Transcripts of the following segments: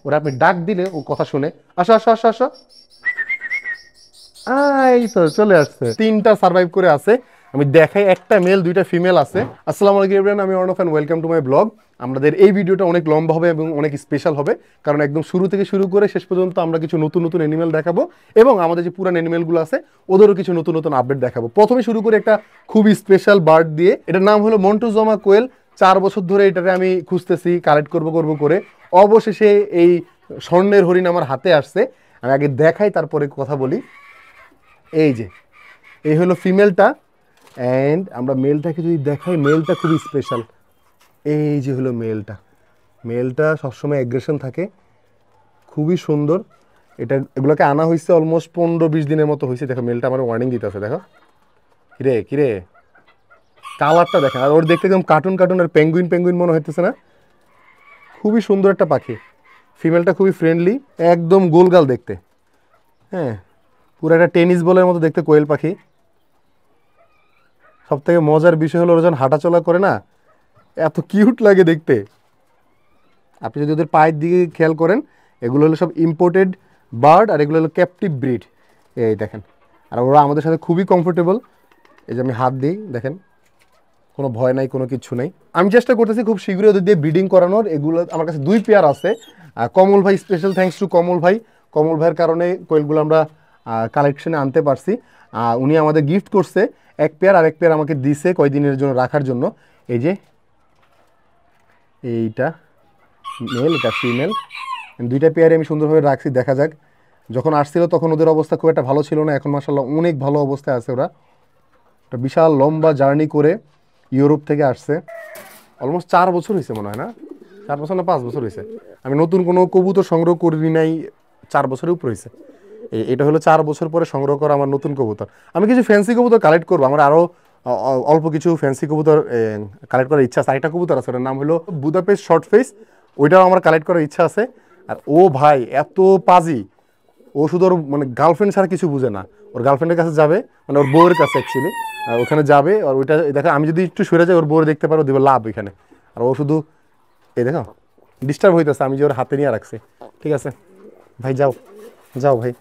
ওরা আপনি ডাক দিলে ও কথা শুনে, আসো আসো আসো আসো, এই তো চলে আসছে। তিনটা সার্ভাইভ করে আছে। আমি দেখাই, একটা মেল দুইটা ফিমেল আছে। আসসালামু আলাইকুম এভরিওয়ান, আমি Arnab and welcome to my blog. আমাদের এই ভিডিওটা অনেক লম্বা হবে এবং অনেক স্পেশাল হবে, কারণ একদম শুরু থেকে শুরু করে শেষ পর্যন্ত আমরা কিছু নতুন নতুন অ্যানিমেল দেখাবো এবং আমাদের যে পুরান অ্যানিমেলগুলো আছে ওদেরও কিছু নতুন নতুন আপডেট দেখাবো। প্রথমে শুরু করে একটা খুবই স্পেশাল বার্ড দিয়ে, এটার নাম হলো মন্টুজমা কোয়েল। 4 বছর ধরে এটারে আমি খুঁজতেছি, কালেক্ট করবো করবো করে অবশেষে এই স্বর্ণের হরিণ আমার হাতে আসছে। আমি আগে দেখাই তারপরে কথা বলি। এই যে এই হলো ফিমেলটা, অ্যান্ড আমরা মেলটাকে যদি দেখাই, মেলটা খুবই স্পেশাল। এই যে হলো মেলটা, মেলটা সবসময় অ্যাগ্রেশন থাকে, খুবই সুন্দর। এগুলোকে আনা হয়েছে অলমোস্ট 15-20 দিনের মতো হয়েছে। দেখো মেলটা আমার ওয়ার্নিং দিতে আছে, দেখো কিরে কিরে, কালারটা দেখেন, আর ওর দেখতে একদম কার্টুন কার্টুন আর পেঙ্গুইন পেঙ্গুইন মনে হইতেছে না? খুবই সুন্দর একটা পাখি। ফিমেলটা খুবই ফ্রেন্ডলি, একদম গোলগাল দেখতে। হ্যাঁ, পুরো একটা টেনিস বলের মতো দেখতে কোয়েল পাখি। সব থেকে মজার বিষয় হলো ওরা যখন হাঁটাচলা করে না, এত কিউট লাগে দেখতে। আপনি যদি ওদের পায়ের দিকে খেয়াল করেন, এগুলো হলো সব ইম্পোর্টেড বার্ড আর এগুলো হলো ক্যাপটিভ ব্রিড। এই দেখেন, আর ওরা আমাদের সাথে খুবই কমফোর্টেবল। এই যে আমি হাত দিই, দেখেন কোনো ভয় নাই, কোনো কিছু নেই। আমি চেষ্টা করতেছি খুব শীঘ্রই ওদের দিয়ে ব্রিডিং করানোর। এগুলো আমার কাছে 2 পেয়ার আছে। কমল ভাই, স্পেশাল থ্যাঙ্কস টু কমল ভাই। কমল ভাইয়ের কারণে কোয়েলগুলো আমরা কালেকশনে আনতে পারছি। উনি আমাদের গিফট করছে 1 পেয়ার, আর 1 পেয়ার আমাকে দিছে কয়দিনের জন্য রাখার জন্য। এই যে এইটা মেল, এটা ফিমেল, 2টা পেয়ারে আমি সুন্দরভাবে রাখছি। দেখা যাক, যখন আসছিল তখন ওদের অবস্থা খুব একটা ভালো ছিল না, এখন মাশাআল্লাহ অনেক ভালো অবস্থায় আছে ওরা। একটা বিশাল লম্বা জার্নি করে ইউরোপ থেকে আসছে। অলমোস্ট 4 বছর হয়েছে মনে হয়, না 4 বছর না 5 বছর হয়েছে। আমি নতুন কোনো কবুতর সংগ্রহ করিনি নাই, 4 বছরের উপর হয়েছে। এটা হলো 4 বছর পরে সংগ্রহ করা আমার নতুন কবুতর। আমি কিছু ফ্যান্সি কবুতর কালেক্ট করবো, আমার আরও অল্প কিছু ফ্যান্সি কবুতর কালেক্ট করার ইচ্ছা আছে। আরেকটা কবুতর আছে, ওটার নাম হলো বুদাপেস্ট শর্ট ফেস, ওইটাও আমার কালেক্ট করার ইচ্ছা আছে। আর ও ভাই এত পাজি, ও শুধু ওর মানে গার্লফ্রেন্ড ছাড়া কিছু বুঝে না। ওর গার্লফ্রেন্ডের কাছে যাবে, মানে ওর বউয়ের কাছে অ্যাকচুয়ালি, ওখানে যাবে। আর ওইটা দেখো, আমি যদি একটু সরে যাই ওর বউয়ের দেখতে পারো, দেবে লাভ ওইখানে। আর ও শুধু এই দেখো ডিস্টার্ব হইতেছে, আমি যে ওর হাতে নিয়ে রাখছি। ঠিক আছে ভাই, যাও যাও ভাই।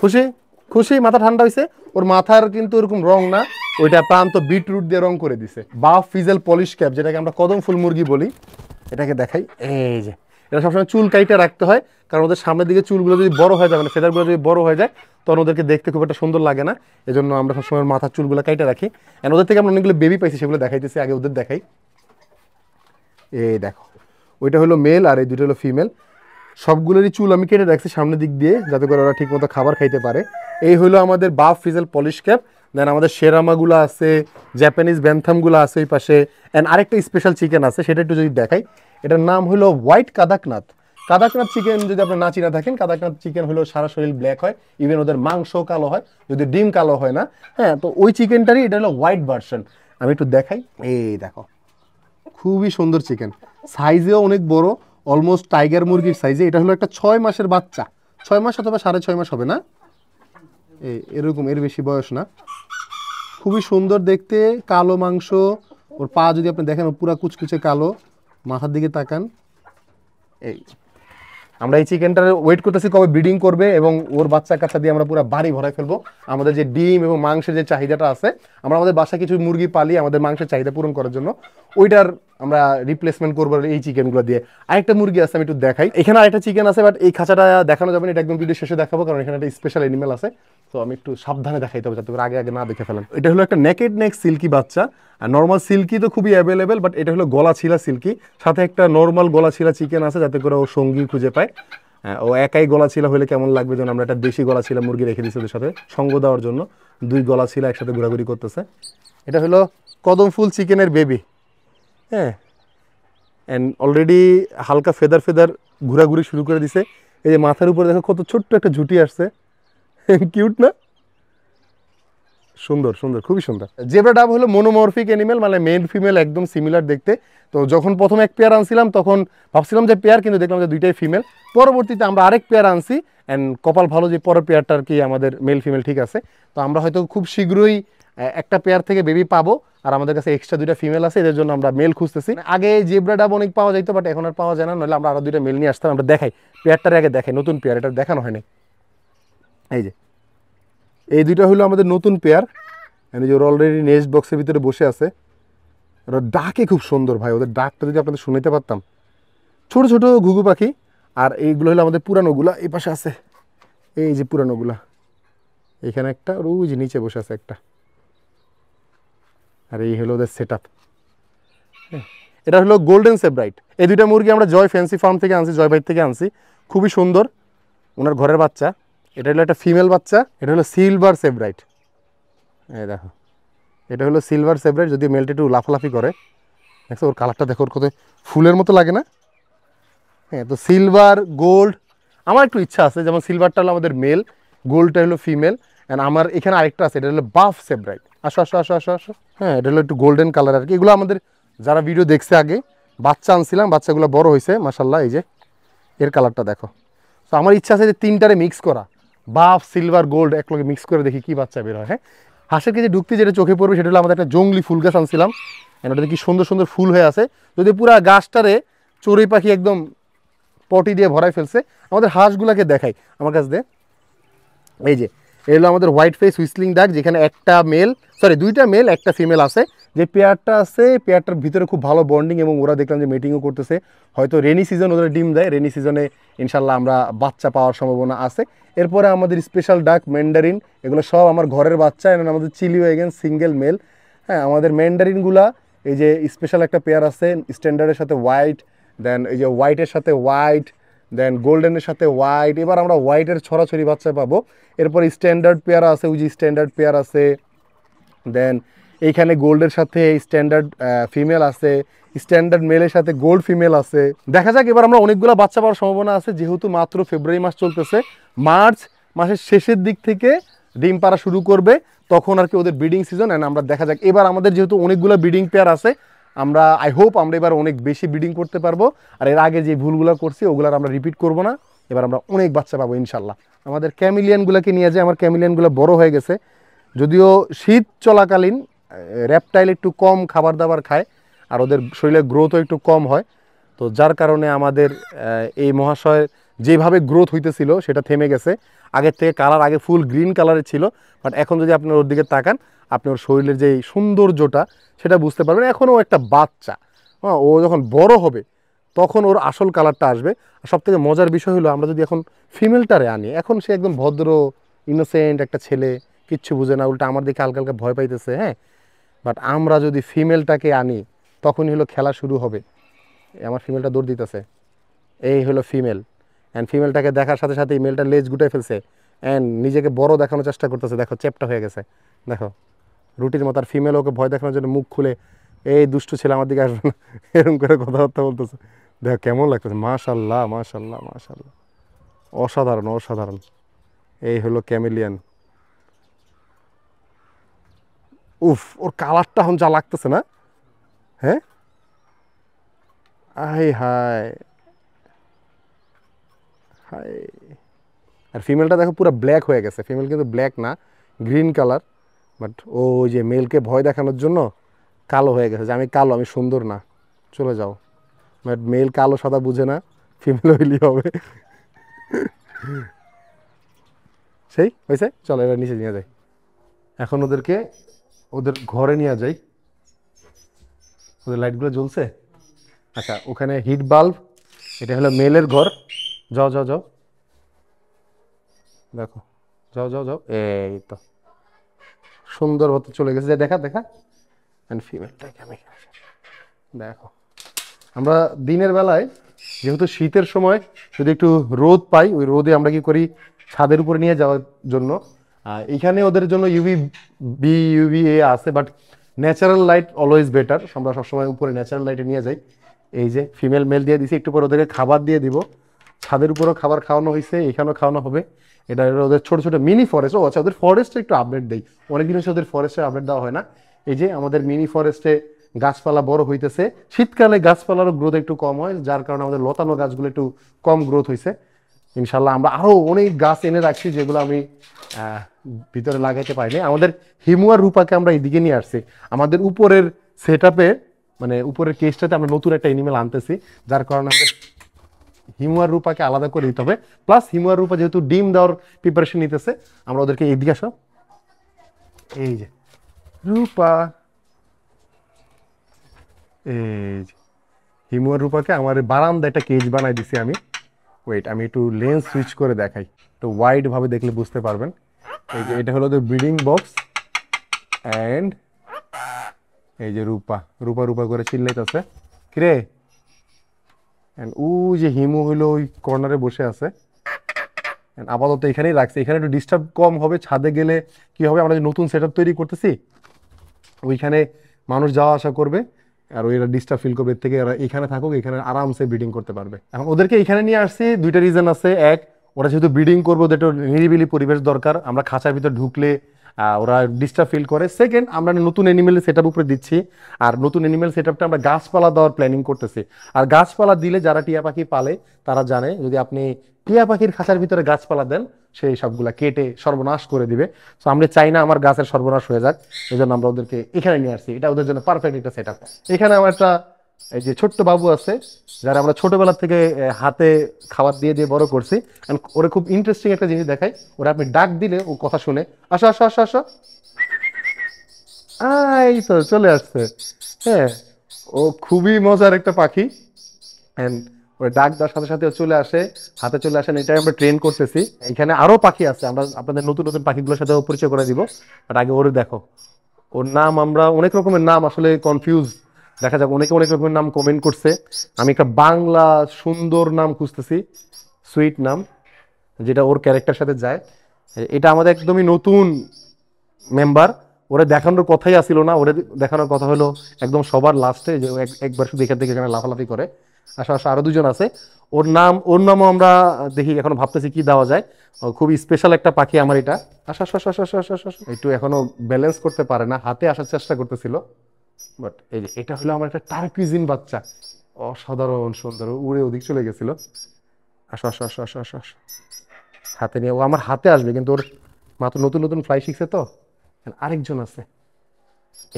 খুশি খুশি, মাথা ঠান্ডা হয়েছে। ওর মাথার কিন্তু এরকম রং না, ওইটা প্রান্ত বিটরুট দিয়ে রং করে দিছে। বাফ ফিজেল পলিশ ক্যাপ, যেটাকে আমরা কদম ফুল মুরগি বলি, এটাকে দেখাই। এই যে এটা সবসময় চুল কাইটা রাখতে হয়, কারণ ওদের সামনের দিকে চুলগুলো যদি বড় হয়ে যায়, মানে ফেদারগুলো যদি বড় হয়ে যায়, তখন ওদেরকে দেখতে খুব একটা সুন্দর লাগে না। এজন্য আমরা সবসময় মাথার চুলগুলো কাইটা রাখি। এন্ড ওদের থেকে আমরা অনেকগুলো বেবি পাইছি, সেগুলো দেখাইতেছি, আগে ওদের দেখাই। এই দেখো, ওইটা হলো মেল আর এই দুটো হলো ফিমেল। সবগুলোরই চুল আমি কেটে রাখছি সামনের দিক দিয়ে, যাতে করে ওরা ঠিকমতো খাবার খাইতে পারে। এই হলো আমাদের বাফ ফিজেল পলিশ ক্যাপ। দেন আমাদের শেরামাগুলো আছে, জাপানিজ ব্যান্থামগুলো আছে ওই পাশে। অ্যান্ড আরেকটা স্পেশাল চিকেন আছে, সেটা একটু যদি দেখাই। এটার নাম হলো হোয়াইট কাদাকনাথ। কাদাকনাথ চিকেন যদি আপনার না চিনা থাকেন, কাদাকনাথ চিকেন হলো সারা শরীর ব্ল্যাক হয়, ইভেন ওদের মাংস কালো হয়, যদি ডিম কালো হয় না। হ্যাঁ, তো ওই চিকেনটারই এটা হলো হোয়াইট ভার্সন। আমি একটু দেখাই। এই দেখো, খুবই সুন্দর চিকেন, সাইজেও অনেক বড়, অলমোস্ট টাইগার মুরগির সাইজে। এটা হলো একটা 6 মাসের বাচ্চা, 6 মাস অথবা 6.5 মাস হবে না, এরকম, এর বেশি বয়স না। খুবই সুন্দর দেখতে, কালো মাংস। ওর পা যদি আপনি দেখেন, ও পুরা কুচকুচে কালো। মাথার দিকে তাকান। এই আমরা এই চিকেনটার ওয়েট করতেছি কবে ব্রিডিং করবে, এবং ওর বাচ্চা কাচ্চা দিয়ে আমরা পুরো বাড়ি ভরাই ফেলবো। আমাদের যে ডিম এবং মাংসের যে চাহিদাটা আছে, আমরা আমাদের বাসায় কিছু মুরগি পালি আমাদের মাংসের চাহিদা পূরণ করার জন্য, ওইটার আমরা রিপ্লেসমেন্ট করবো এই চিকেনগুলো দিয়ে। আরেকটা মুরগি আছে, আমি একটু দেখাই। এখানে আরেকটা চিকেন আছে, বাট এই খাঁচাটা দেখানো যাবে না, এটা একদম ভিডিও শেষে দেখাবো, কারণ এখানে একটা স্পেশাল অ্যানিমেল আছে। তো আমি একটু সাবধানে দেখাইতে হবে, যাতে করে আগে আগে না দেখে ফেলেন। এটা হলো একটা নেকেড নেক সিল্কি বাচ্চা। আর নর্মাল সিল্কি তো খুবই অ্যাভেলেবেল, বাট এটা হলো গলা ছিলা সিল্কি, সাথে একটা নর্মাল গলা ছিলা চিকেন আছে, যাতে করে ও সঙ্গী খুঁজে পায়। ও একাই গলা ছিলা হলে কেমন লাগবে, যেন আমরা একটা দেশি গলা ছিলা মুরগি রেখে দিচ্ছি ওদের সাথে সঙ্গ দেওয়ার জন্য। 2 গলা ছিলা একসাথে ঘোরাঘুরি করতেছে। এটা হলো কদম ফুল চিকেনের বেবি। হ্যাঁ, অ্যান্ড অলরেডি হালকা ফেদার ফেদার ঘোরাঘুরি শুরু করে দিছে। এই যে মাথার উপরে দেখো কত ছোট্ট একটা ঝুঁটি আসছে, কিউট না? সুন্দর সুন্দর, খুবই সুন্দর। জেব্রা ডাব হলো মোনোমরফিক অ্যানিমেল, মানে মেল ফিমেল একদম সিমিলার দেখতে। তো যখন প্রথম 1 পেয়ার আনছিলাম, তখন ভাবছিলাম যে পেয়ার, কিন্তু দেখলাম যে 2টাই ফিমেল। পরবর্তীতে আমরা আরেক পেয়ার আনছি, অ্যান্ড কপাল ভালো যে পরের পেয়ারটার কি আমাদের মেল ফিমেল ঠিক আছে। তো আমরা হয়তো খুব শীঘ্রই একটা পেয়ার থেকে বেবি পাবো, আর আমাদের কাছে এক্সট্রা 2টা ফিমেল আছে, এদের জন্য আমরা মেল খুঁজতেছি। আগে জেব্রা ডাব অনেক পাওয়া যাইতো, বাট এখন আর পাওয়া যায় না, নইলে আমরা আরো 2টা মেল নিয়ে আসতাম। আমরা দেখাই পেয়ারটার আগে, দেখাই নতুন পেয়ার, এটা দেখানো হয়নি। এই যে এই 2টা হলো আমাদের নতুন পেয়ার, এই যে ওরা অলরেডি নেস্ট বক্সের ভিতরে বসে আছে। ওরা ডাকে খুব সুন্দর ভাই, ওদের ডাকটা যদি আপনাদের শুনতে পারতাম। ছোট ছোট ঘুঘু পাখি। আর এইগুলো হলো আমাদের পুরানোগুলা, এই পাশে আছে, এই যে পুরানোগুলা, এখানে একটা, ওই যে নিচে বসে আছে একটা। আর এই হলো ওদের সেট আপ। এটা হলো গোল্ডেন সেব্রাইট। এই 2টা মুরগি আমরা জয় ফ্যান্সি ফার্ম থেকে আনছি, জয় ভাই থেকে আনছি, খুবই সুন্দর ওনার ঘরের বাচ্চা। এটা হলো একটা ফিমেল বাচ্চা, এটা হলো সিলভার সেব্রাইট। এই দেখো, এটা হলো সিলভার সেব্রাইট, যদি মেলটা একটু লাফালাফি করে, দেখো ওর কালারটা দেখো, ওর কত ফুলের মতো লাগে না? হ্যাঁ, তো সিলভার গোল্ড আমার একটু ইচ্ছা আছে, যেমন সিলভারটা হলো আমাদের মেল, গোল্ডটা হলো ফিমেল। অ্যান্ড আমার এখানে আরেকটা আছে, এটা হলো বাফ সেব্রাইট। আসো আসো আসো আসো আসো। হ্যাঁ, এটা হলো একটু গোল্ডেন কালার আর কি। এগুলো আমাদের যারা ভিডিও দেখছে আগে, বাচ্চা আনছিলাম, বাচ্চাগুলো বড় হয়েছে মাশাল্লাহ। এই যে এর কালারটা দেখো। তো আমার ইচ্ছা আছে যে 3টারে মিক্স করা, বাফ সিলভার গোল্ড একলগে মিক্স করে দেখি কি বাচ্চা বের হয়। হ্যাঁ, হাঁসের কেজি ঢুকতে যেটা চোখে পড়বে সেটা হলো আমাদের একটা জঙ্গলি ফুল গাছ আনছিলাম, ওটাতে কি সুন্দর সুন্দর ফুল হয়ে আছে। যদি পুরা গাছটারে চড়ুই পাখি একদম পটি দিয়ে ভরাই ফেলছে। আমাদের হাঁসগুলাকে দেখাই আমার কাছে দিয়ে। এই যে এগুলো আমাদের হোয়াইট ফেস হুইসলিং ডাক, যেখানে একটা মেল, সরি 2টা মেল একটা ফিমেল আছে। যে পেয়ারটা আছে, পেয়ারটার ভিতরে খুব ভালো বন্ডিং, এবং ওরা দেখলাম যে মিটিংও করতেছে। হয়তো রেনি সিজন ওদের ডিম দেয়, রেনি সিজনে ইনশাল্লাহ আমরা বাচ্চা পাওয়ার সম্ভাবনা আছে। এরপরে আমাদের স্পেশাল ডাক ম্যান্ডারিন, এগুলো সব আমার ঘরের বাচ্চা। এবং আমাদের চিলিও এগেন সিঙ্গেল মেল। হ্যাঁ, আমাদের ম্যান্ডারিনগুলা এই যে স্পেশাল একটা পেয়ার আছে, স্ট্যান্ডার্ডের সাথে হোয়াইট, দেন এই যে হোয়াইটের সাথে হোয়াইট, দেন গোল্ডেনের সাথে হোয়াইট। এবার আমরা হোয়াইটের ছড়াছড়ি বাচ্চা পাবো। এরপর স্ট্যান্ডার্ড পেয়ার আছে, ওই যে স্ট্যান্ডার্ড পেয়ার আছে। দেন এইখানে গোল্ডের সাথে স্ট্যান্ডার্ড ফিমেল আছে, স্ট্যান্ডার্ড মেলের সাথে গোল্ড ফিমেল আছে। দেখা যাক, এবার আমরা অনেকগুলো বাচ্চা পাওয়ার সম্ভাবনা আছে, যেহেতু মাত্র ফেব্রুয়ারি মাস চলতেছে। মার্চ মাসের শেষের দিক থেকে ডিম পাড়া শুরু করবে, তখন আর কি ওদের ব্রিডিং সিজন। অ্যান্ড আমরা দেখা যাক, এবার আমাদের যেহেতু অনেকগুলো ব্রিডিং পেয়ার আছে, আমরা আই হোপ আমরা এবার অনেক বেশি ব্রিডিং করতে পারবো। আর এর আগে যে ভুলগুলো করছি ওগুলো আমরা রিপিট করব না, এবার আমরা অনেক বাচ্চা পাবো ইনশাল্লাহ। আমাদের ক্যামিলিয়ানগুলোকে নিয়ে যায়, আমার ক্যামিলিয়ানগুলো বড় হয়ে গেছে, যদিও শীত চলাকালীন র্যাপটাইল একটু কম খাবার দাবার খায়, আর ওদের শরীরের গ্রোথও একটু কম হয়। তো যার কারণে আমাদের এই মহাশয়ের যেভাবে গ্রোথ হইতেছিল সেটা থেমে গেছে। আগের থেকে কালার, আগে ফুল গ্রিন কালারের ছিল, বাট এখন যদি আপনার ওর দিকে তাকান, আপনি ওর শরীরের যে সৌন্দর্যটা সেটা বুঝতে পারবেন। এখনও একটা বাচ্চা, হ্যাঁ, ও যখন বড় হবে তখন ওর আসল কালারটা আসবে। আর সবথেকে মজার বিষয় হলো, আমরা যদি এখন ফিমেলটারে আনি, এখন সে একদম ভদ্র ইনোসেন্ট একটা ছেলে, কিচ্ছু বুঝে না, উল্টা আমার দিকে হালকা হালকা ভয় পাইতেছে। হ্যাঁ, বাট আমরা যদি ফিমেলটাকে আনি, তখনই হলো খেলা শুরু হবে। আমার ফিমেলটা দৌড় দিতেছে, এই হলো ফিমেল। অ্যান্ড ফিমেলটাকে দেখার সাথে সাথে মেলটা লেজ গুটাই ফেলছে, অ্যান্ড নিজেকে বড় দেখানোর চেষ্টা করতেছে। দেখো চ্যাপটা হয়ে গেছে, দেখো রুটির মতো। আর ফিমেল ওকে ভয় দেখানোর জন্য মুখ খুলে, এই দুষ্টু ছেলে আমার দিকে আসবে না, এরকম করে কথাবার্তা বলতেছে। দেখো কেমন লাগতেছে, মাশাল্লাহ মাশাল্লাহ মাশাল্লাহ, অসাধারণ অসাধারণ। এই হলো ক্যামিলিয়ান। উফ, ওর কালারটা এখন যা লাগতেছে না, হ্যাঁ, আই হায় হায়। আর ফিমেলটা দেখো পুরো ব্ল্যাক হয়ে গেছে, ফিমেল কিন্তু ব্ল্যাক না, গ্রিন কালার, বাট ও ওই যে মেলকে ভয় দেখানোর জন্য কালো হয়ে গেছে, যে আমি কালো, আমি সুন্দর না, চলে যাও। বাট মেল কালো সাদা বুঝে না, ফিমেল হইলেই হবে। সেই হয়েছে, চলো এবার নিচে নিয়ে যাই। এখন ওদেরকে ওদের ঘরে নিয়ে যাই। ওদের লাইটগুলো জ্বলছে। আচ্ছা, ওখানে হিট বাল্ব, এটা হলো মেলের ঘর। যাও যাও যাও, দেখো, যাও যাও যাও, এই তো সুন্দর হতে চলে গেছে। যে দেখা দেখা, অ্যান্ড ফিমেলটাকে আমি দেখো। আমরা দিনের বেলায়, যেহেতু শীতের সময় যদি একটু রোদ পাই, ওই রোদে আমরা কি করি, ছাদের উপরে নিয়ে যাওয়ার জন্য। এইখানে ওদের জন্য ইউভি আছে, but natural light always better. আমরা সবসময় উপরে ন্যাচারাল লাইটে নিয়ে যাই। এই যে ফিমেল মেল দিয়ে দিছি, একটু পরে ওদেরকে খাবার দিয়ে দিব। ছাদের উপরেও খাবার খাওয়ানো হয়েছে, এখানেও খাওয়ানো হবে। এটা হলো ওদের ছোটো ছোটো মিনি ফরেস্ট। ও আচ্ছা, ওদের ফরেস্টে একটু আপডেট দেই, অনেকদিন হচ্ছে ওদের ফরেস্টে আপডেট দেওয়া হয় না। এই যে আমাদের মিনি ফরেস্টে গাছপালা বড় হইতেছে। শীতকালে গাছপালারও গ্রোথ একটু কম হয়, যার কারণে আমাদের লতানো গাছগুলো একটু কম গ্রোথ হয়েছে। ইনশাল্লাহ আমরা আরও অনেক গাছ এনে রাখছি, যেগুলো আমি ভিতরে লাগাইতে পারিনি। আমাদের হিমু আর রূপাকে আমরা এদিকে নিয়ে আসছি। আমাদের উপরের সেট আপে মানে উপরের কেসটাতে আমরা নতুন একটা এনিমেল আনতেছি, যার কারণে আমাদের হিমু আর রূপাকে আলাদা করে দিতে হবে। প্লাস হিমু আর রূপা যেহেতু ডিম দেওয়ার প্রিপারেশন নিতেছে, আমরা ওদেরকে এদিকে আসো, এই যে রূপা, এই যে হিমু আর রূপাকে আমার বারান্দা একটা কেজ বানাই দিছি আমি। ওয়েট, আমি একটু লেন্স সুইচ করে দেখাই, একটু ওয়াইড ভাবে দেখলে বুঝতে পারবেন। এই যে এটা হলো তো ব্রিডিং বক্স, অ্যান্ড এই যে রূপা রূপা রূপা করে চিল্লাইতেছে কিরে। অ্যান্ড ও যে হিমু হইলো ওই কর্নারে বসে আছে। আপাতত এখানেই রাখছি, এখানে একটু ডিস্টার্ব কম হবে। ছাদে গেলে কি হবে, আমরা যে নতুন সেট আপ তৈরি করতেছি ওইখানে মানুষ যাওয়া আসা করবে, আর ওইরা ডিস্টার্ব ফিল করবে। এর থেকে ওরা এখানে থাকুক, এখানে আরামসে ব্রিডিং করতে পারবে। এখন ওদেরকে এখানে নিয়ে আসছি দুইটা রিজন আছে। এক, ওরা যেহেতু ব্রিডিং করবো, ওদের একটু নিরিবিলি পরিবেশ দরকার, আমরা খাঁচার ভিতর ঢুকলে ওরা ডিস্টার্ব ফিল করে। সেকেন্ড, আমরা নতুন অ্যানিমেল সেট আপ উপরে দিচ্ছি, আর নতুন অ্যানিমেল সেট আপটা আমরা গাছপালা দেওয়ার প্ল্যানিং করতেছি। আর গাছপালা দিলে যারা টিয়া পাখি পালে তারা জানে, যদি আপনি টিয়া পাখির খাঁচার ভিতরে গাছপালা দেন, সেই সবগুলা কেটে সর্বনাশ করে দিবে। তো আমরা চাই না আমার গাছের সর্বনাশ হয়ে যাক, এই জন্য আমরা ওদেরকে এখানে নিয়ে আসছি। এটা ওদের জন্য পারফেক্ট একটা সেট আপ। এখানে আমার একটা এই যে ছোট্ট বাবু আছে, যারা আমরা ছোটবেলা থেকে হাতে খাবার দিয়ে দিয়ে বড় করছি। ওরা খুব ইন্টারেস্টিং একটা জিনিস দেখায়, ওরা আপনি ডাক দিলে ও কথা শুনে, আসো আসো আসো আসো, এই তো চলে আসছে। হ্যাঁ, ও খুবই মজার একটা পাখি। অ্যান্ড ওই ডাক দেওয়ার সাথে সাথে ও চলে আসে, হাতে চলে আসেন। এটাই আমরা ট্রেন করতেছি। এখানে আরো পাখি আছে, আমরা আপনাদের নতুন নতুন পাখিগুলোর সাথে পরিচয় করে দিব। বাট আগে ওর দেখো, ওর নাম, আমরা অনেক রকমের নাম আসলে কনফিউজ, দেখা যাক। অনেকে অনেক রকমের নাম কমেন্ট করছে, আমি একটা বাংলা সুন্দর নাম খুঁজতেছি, সুইট নাম, যেটা ওর ক্যারেক্টার সাথে যায়। এটা আমাদের একদমই নতুন মেম্বার, ওরা দেখানোর কথাই আসছিল না। ওরা দেখানোর কথা হলো একদম সবার লাস্টে, যে একবার শুধু এখান থেকে এখানে লাফালাফি করে। আসা আসা আরো দুজন আছে। ওর নামও আমরা দেখি, এখন ভাবতেছি কি দেওয়া যায়। খুবই স্পেশাল একটা পাখি আমার এটা। আসা আসা আসা আসা আসা আসা, একটু এখনো ব্যালেন্স করতে পারে না, হাতে আসার চেষ্টা করতেছিল। বাট এই যে এটা হলো আমার একটা টার্কিজিন বাচ্চা, অসাধারণ সুন্দর, উড়ে ওদিক চলে গেছিল। আসো আসো আসো আসো আসো আসো, হাতে নিয়ে, ও আমার হাতে আসবে, কিন্তু ওর মাত্র নতুন নতুন ফ্লাই শিখছে তো। আরেকজন আছে,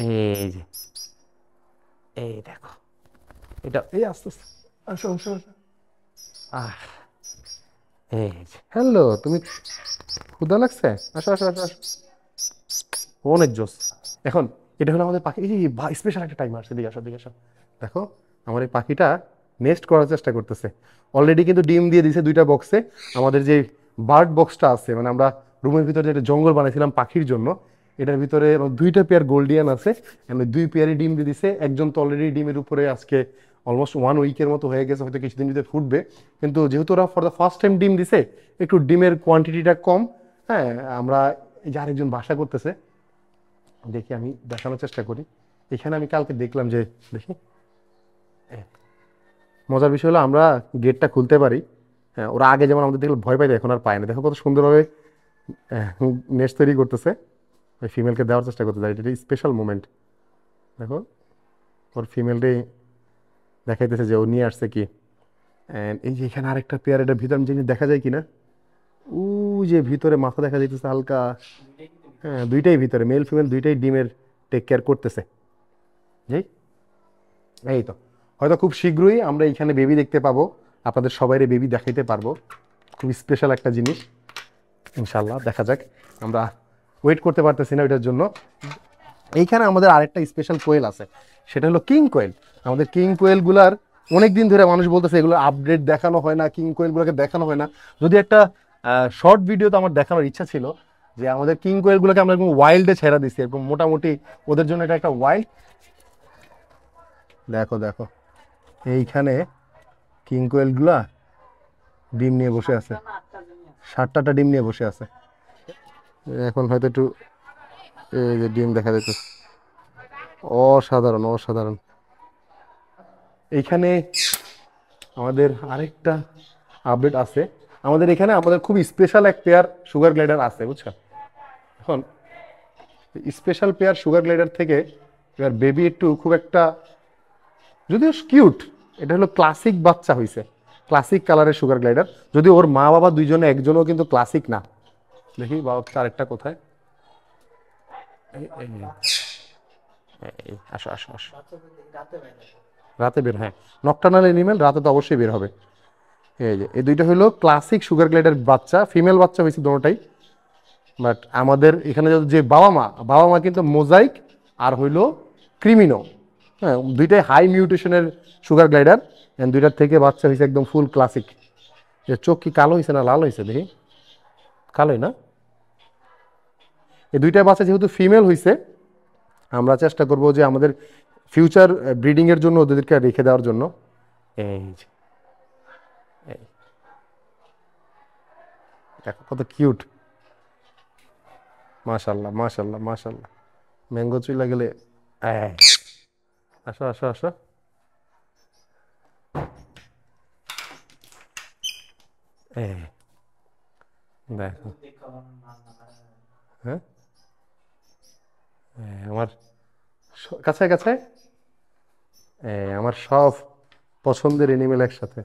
এই যে, এই দেখো, এটা এই আস্তে আস্তে, আসো আসো আসো, আহ, এই যে, হ্যালো, তুমি ক্ষুধা লাগছে, আসো আসো আসো আসো, অনেক জোস। এখন এটা হলো আমাদের পাখি, এই যে স্পেশাল একটা টাইম আসছে, দিকে আসো দিকে আসো। দেখো আমার এই পাখিটা নেস্ট করার চেষ্টা করতেছে। অলরেডি কিন্তু ডিম দিয়ে দিছে দুইটা বক্সে। আমাদের যে বার্ড বক্সটা আছে, মানে আমরা রুমের ভিতরে যেটা জঙ্গল বানাইছিলাম পাখির জন্য, এটার ভিতরে দুইটা পেয়ার গোল্ডিয়ান আছে, দুই পেয়ারই ডিম দিয়ে দিছে। একজন তো অলরেডি ডিমের উপরে আজকে অলমোস্ট 1 উইকের মতো হয়ে গেছে, হয়তো কিছুদিন ভিতরে ফুটবে। কিন্তু যেহেতু ওরা ফর দ্য ফার্স্ট টাইম ডিম দিছে, একটু ডিমের কোয়ান্টিটিটা কম। হ্যাঁ, আমরা এই যে আরেকজন বাসা করতেছে, দেখি আমি দেখানোর চেষ্টা করি। এখানে আমি কালকে দেখলাম যে, দেখি, মজার বিষয় হলো আমরা গেটটা খুলতে পারি। হ্যাঁ, ওরা আগে যেমন আমাদের দেখলে ভয় পাইতো, এখন আর পায় না। দেখো কত সুন্দরভাবে নেস্ট তৈরি করতেছে, ওই ফিমেলকে দেওয়ার চেষ্টা করতে যায়। এটা স্পেশাল মুমেন্ট। দেখো ওর ফিমেলটাই দেখাইতেছে যে ও নিয়ে আসছে কি। অ্যান্ড এই যে এখানে আরেকটা পেয়ার, এটা ভিতরে আমি জিনিস দেখা যায় কিনা, ও যে ভিতরে মাথা দেখা যাইতেছে হালকা। হ্যাঁ, দুইটাই ভিতরে, মেল ফিমেল দুইটাই ডিমের টেক কেয়ার করতেছে। জি, এই তো হয়তো খুব শীঘ্রই আমরা এখানে বেবি দেখতে পাবো, আপনাদের সবাইরে বেবি দেখাইতে পারবো। খুব স্পেশাল একটা জিনিস, ইনশাল্লাহ দেখা যাক। আমরা ওয়েট করতে পারতেছি না ওইটার জন্য। এইখানে আমাদের আরেকটা স্পেশাল কোয়েল আছে, সেটা হলো কিং কোয়েল। আমাদের কিং কোয়েলগুলার অনেক দিন ধরে মানুষ বলতেছে এগুলো আপডেট দেখানো হয় না, কিং কোয়েলগুলোকে দেখানো হয় না। যদি একটা শর্ট ভিডিও তো আমার দেখানোর ইচ্ছা ছিল, যে আমাদের কিং কোয়েলগুলোকে আমরা এরকম ওয়াইল্ডে ছেড়ে দিচ্ছি, এরকম মোটামুটি ওদের জন্য এটা একটা ওয়াইল্ড। দেখো দেখো, এইখানে কিং কোয়েলগুলা ডিম নিয়ে বসে আছে, 7টা ডিম নিয়ে বসে আছে। এখন হয়তো একটু, এই যে ডিম দেখা যাচ্ছে, অসাধারণ অসাধারণ। এইখানে আমাদের আরেকটা আপডেট আছে। আমাদের এখানে আমাদের খুব স্পেশাল এক পেয়ার সুগার গ্লাইডার আছে, বুঝছো। এখন স্পেশাল পেয়ার সুগার গ্লাইডার থেকে এবার বেবি একটু খুব একটা, যদিও কিউট, এটা হলো ক্লাসিক বাচ্চা হয়েছে, ক্লাসিক কালারের সুগার গ্লাইডার। যদি ওর মা বাবা দুইজনে একজনও কিন্তু ক্লাসিক না, দেখি বাচ্চা আরেকটা কোথায়? আসো আসো আসো, রাতে বের, হ্যাঁ নকটার্নাল এনিমেল রাতে তো অবশ্যই বের হবে। এই যে এই দুইটা হলো ক্লাসিক সুগার গ্লাইডার বাচ্চা, ফিমেল বাচ্চা হয়েছে দুটোটাই। বাট আমাদের এখানে যে বাবা মা কিন্তু মোজাইক আর হইলো ক্রিমিনো, হ্যাঁ দুইটাই হাই মিউটেশনের সুগার গ্লাইডার। দুইটার থেকে বাচ্চা হয়েছে একদম ফুল ক্লাসিক। চোখ কি কালো হয়েছে না লাল হয়েছে দেখি? কালোই না? এই দুইটা বাচ্চা যেহেতু ফিমেল হয়েছে, আমরা চেষ্টা করব যে আমাদের ফিউচার ব্রিডিংয়ের জন্য ওদেরকে রেখে দেওয়ার জন্য। এই যে এই দেখো কত কিউট, মাশাল্লাহ মাশাল্লাহ মাশাল্লাহ। ম্যাঙ্গো চুইলা গেলে আসো আসো আসো। এই দেখো, হ্যাঁ আমার কাছে কাছে আমার সব পছন্দের এনিমেল একসাথে।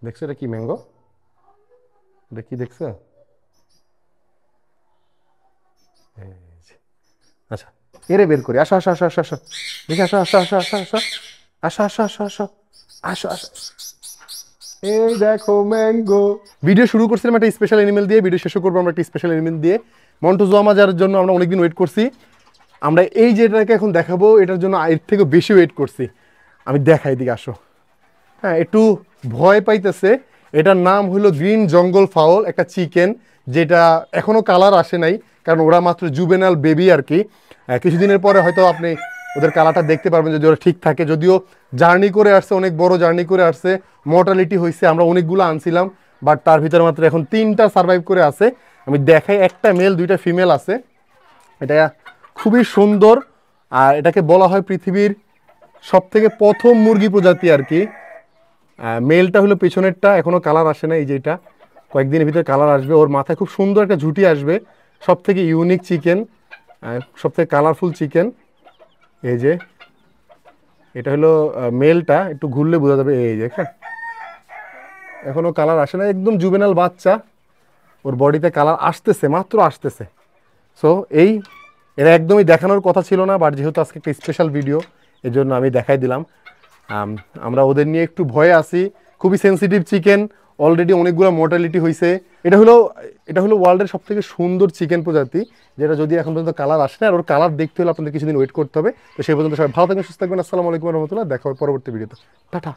দেখছো এটা কি ম্যাঙ্গো? এটা কি দেখছো? এই যে। আচ্ছা এরে বের করি, আসো আসো আসো আসো আসো, দেখি আসো আসো আসো আসো আসো আসো আসো আসো আসো আসো আসো। এই দেখো ম্যাঙ্গো। ভিডিও শুরু করছিলাম একটা স্পেশাল এনিমেল দিয়ে, ভিডিও শেষ করবো আমরা একটা স্পেশাল এনিমেল দিয়ে। মন্টোজোয়া যার জন্য আমরা অনেকদিন ওয়েট করছি। আমরা এই যেটাকে এখন দেখাবো এটার জন্য এর থেকে বেশি ওয়েট করছি। আমি দেখাই, দিকে আসো। হ্যাঁ একটু ভয় পাইতেছে। এটার নাম হলো গ্রিন জঙ্গল ফাউল, একটা চিকেন, যেটা এখনো কালার আসে নাই, কারণ ওরা মাত্র জুবেনাল বেবি আর কি। কিছুদিনের পরে হয়তো আপনি ওদের কালারটা দেখতে পারবেন যদি ওরা ঠিক থাকে। যদিও জার্নি করে আসছে, অনেক বড় জার্নি করে আসছে, মর্টালিটি হয়েছে, আমরা অনেকগুলো আনছিলাম, বাট তার ভিতরে মাত্র এখন 3টা সার্ভাইভ করে আছে। আমি দেখাই, একটা মেল 2টা ফিমেল আছে। এটা খুবই সুন্দর, আর এটাকে বলা হয় পৃথিবীর সব থেকে প্রথম মুরগি প্রজাতি আর কি। মেলটা হলো পেছনেরটা, এখনো কালার আসে না, এই যেটা কয়েকদিনের ভিতরে কালার আসবে। ওর মাথায় খুব সুন্দর একটা ঝুঁটি আসবে। সব থেকে ইউনিক চিকেন, সব থেকে কালারফুল চিকেন। এই যে এটা হলো মেলটা, একটু ঘুরলে বোঝা যাবে। এই যে হ্যাঁ, এখনো কালার আসে না, একদম জুবেনাল বাচ্চা। ওর বডিতে কালার আসতেছে, মাত্র আসতেছে। সো এই এটা একদমই দেখানোর কথা ছিল না, বাট যেহেতু আজকে একটা স্পেশাল ভিডিও, এই জন্য আমি দেখাই দিলাম। আমরা ওদের নিয়ে একটু ভয়ে আছি, খুবই সেনসিটিভ চিকেন, অলরেডি অনেকগুলো মর্টালিটি হয়েছে। এটা হলো ওয়ার্ল্ডের সব থেকে সুন্দর চিকেন প্রজাতি, যেটা যদি এখন পর্যন্ত কালার আসে না। আর ওর কালার দেখতে হলে আপনাদের কিছুদিন ওয়েট করতে হবে। তো সেই পর্যন্ত সবাই ভালো থাকবেন, সুস্থ থাকবেন। আসসালামু আলাইকুম রহমতুল্লাহ, দেখা হবে পরবর্তী ভিডিওতে। টাটা।